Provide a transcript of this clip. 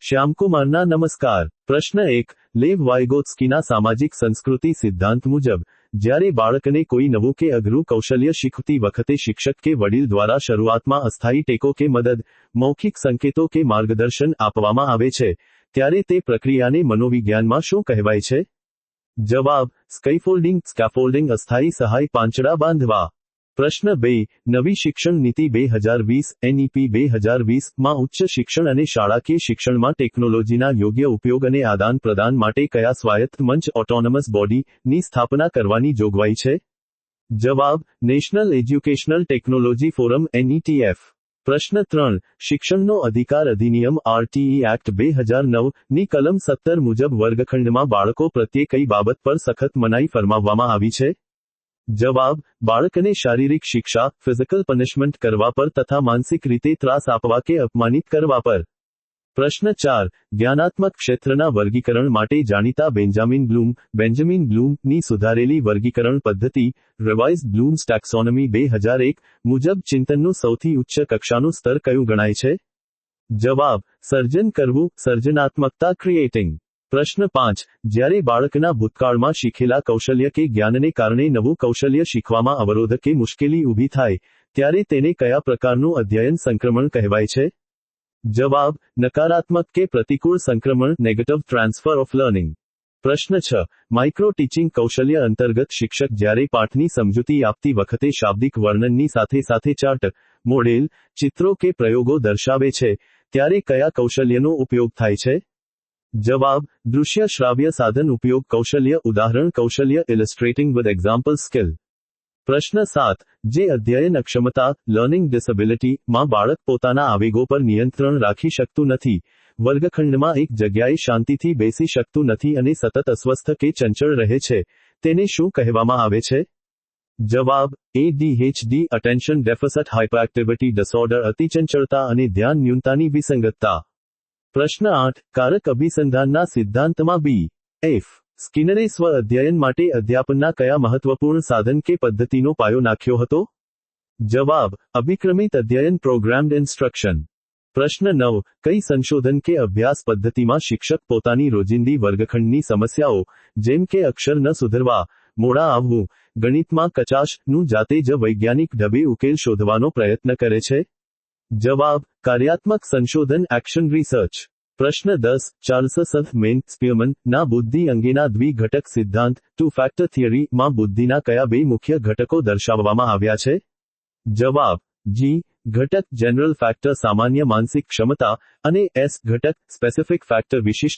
શ્યામકુમારના નમસ્કાર। પ્રશ્ન 1 લેવ વાઇગોત્સ્કીના સામાજિક સંસ્કૃતિ સિદ્ધાંત મુજબ જ્યારે બાળકને કોઈ નવું કે અઘરું કૌશલ્ય શીખવતી વખતે શિક્ષક કે વડીલ દ્વારા શરૂઆતમાં અસ્થાયી ટેકો કે મદદ, મૌખિક સંકેતો કે માર્ગદર્શન આપવામાં આવે છે, ત્યારે તે પ્રક્રિયાને મનોવિજ્ઞાનમાં શું કહેવાય છે? જવાબ: સ્કેફોલ્ડિંગ અસ્થાયી સહાય પાંચડા બાંધવા। પ્રશ્ન 2 નવી શિક્ષણ નીતિ 2020 NEP 2020 માં ઉચ્ચ શિક્ષણ અને શાળાકીય શિક્ષણમાં ટેકનોલોજીના યોગ્ય ઉપયોગ અને આદાન પ્રદાન માટે કયા સ્વાયત્ત મંચ ઓટોનમસ બોડી ની સ્થાપના કરવાની જોગવાઈ છે? જવાબ: national educational technology forum NETF। પ્રશ્ન 3 શિક્ષણનો અધિકાર અધિનિયમ RTE એક્ટ 2009 ની કલમ 17 મુજબ વર્ગખંડમાં બાળકો પ્રત્યે કઈ બાબત પર સખત મનાઈ ફરમાવવામાં આવી છે? જવાબ: બાળકને શારીરિક શિક્ષા ફિઝિકલ પનિશમેન્ટ કરવા પર તથા માનસિક રીતે ત્રાસ આપવા કે અપમાનિત કરવા પર। પ્રશ્ન 4 જ્ઞાનાત્મક ક્ષેત્રના વર્ગીકરણ માટે જાણીતા બેન્જામિન બ્લૂમ ની સુધારેલી વર્ગીકરણ પદ્ધતિ રિવાઇઝ્ડ બ્લૂમ્સ ટેક્સોનોમી 2001 મુજબ ચિંતનનું સૌથી ઉચ્ચ કક્ષાનું સ્તર કયું ગણાય છે? જવાબ: સર્જન કરવું સર્જનાત્મકતા ક્રિએટિંગ। પ્રશ્ન 5 જ્યારે બાળકના ભૂતકાળમાં શીખેલા કૌશલ્ય કે જ્ઞાનને કારણે નવું કૌશલ્ય શીખવામાં અવરોધ કે મુશ્કેલી ઊભી થાય, ત્યારે તેને કયા પ્રકારનું અધ્યયન સંક્રમણ કહેવાય છે? જવાબ: નકારાત્મક કે પ્રતિકૂળ સંક્રમણ નેગેટિવ ટ્રાન્સફર ઓફ લર્નિંગ। પ્રશ્ન 6 માઇક્રો ટીચિંગ કૌશલ્ય અંતર્ગત શિક્ષક જ્યારે પાઠની સમજૂતી આપતી વખતે શાબ્દિક વર્ણનની સાથે સાથે ચાર્ટ, મોડેલ, ચિત્રો કે પ્રયોગો દર્શાવે છે, ત્યારે કયા કૌશલ્યનો ઉપયોગ થાય છે? જવાબ: દૃશ્ય શ્રાવ્ય સાધન ઉપયોગ કૌશલ્ય ઉદાહરણ કૌશલ્ય ઇલસ્ટ્રેટિંગ વિથ એક્ઝામ્પલ સ્કિલ। પ્રશ્ન 7 જે અધ્યયન અક્ષમતા લર્નિંગ ડિસેબિલિટી માં બાળક પોતાના આવેગો પર નિયંત્રણ રાખી શકતું નથી, વર્ગખંડમાં એક જગ્યાએ શાંતિથી બેસી શકતું નથી અને સતત અસ્વસ્થ કે ચંચળ રહે છે, તેને શું કહેવામાં આવે છે? જવાબ: ADHD અટેન્શન ડેફિસિટ હાઇપરએક્ટિવિટી ડિસઓર્ડર અતિચંચળતા અને ધ્યાન ન્યૂનતાની વિસંગતતા। પ્રશ્ન 8 કારક અભિસંધાનના સિદ્ધાંતમાં B.F. સ્કિનરે સ્વ અધ્યયન માટે અધ્યાપનના કયા મહત્વપૂર્ણ સાધન કે પદ્ધતિનો પાયો નાખ્યો હતો? જવાબ: અભિક્રમિત અધ્યયન પ્રોગ્રામ્ડ ઇન્સ્ટ્રક્શન। પ્રશ્ન 9 કઈ સંશોધન કે અભ્યાસ પદ્ધતિમાં શિક્ષક પોતાની રોજિંદી વર્ગખંડની સમસ્યાઓ, જેમ કે અક્ષર ન સુધરવા, મોડા આવવું, ગણિતમાં કચાશ નું જાતે જ વૈજ્ઞાનિક ઢબે ઉકેલ શોધવાનો પ્રયત્ન કરે છે? જવાબ: કાર્યાત્મક સંશોધન એક્શન રિસર્ચ। પ્રશ્ન 10 ચાર્લ્સ સ્પીયરમન ના બુદ્ધિ અંગેના દ્વિઘટક સિદ્ધાંત ટુ ફેક્ટર થિયરી માં બુદ્ધિના કયા બે મુખ્ય ઘટકો દર્શાવવામાં આવ્યા છે? જવાબ: G ઘટક જનરલ ફેક્ટર સામાન્ય માનસિક ક્ષમતા અને S ઘટક સ્પેસિફિક ફેક્ટર વિશિષ્ટ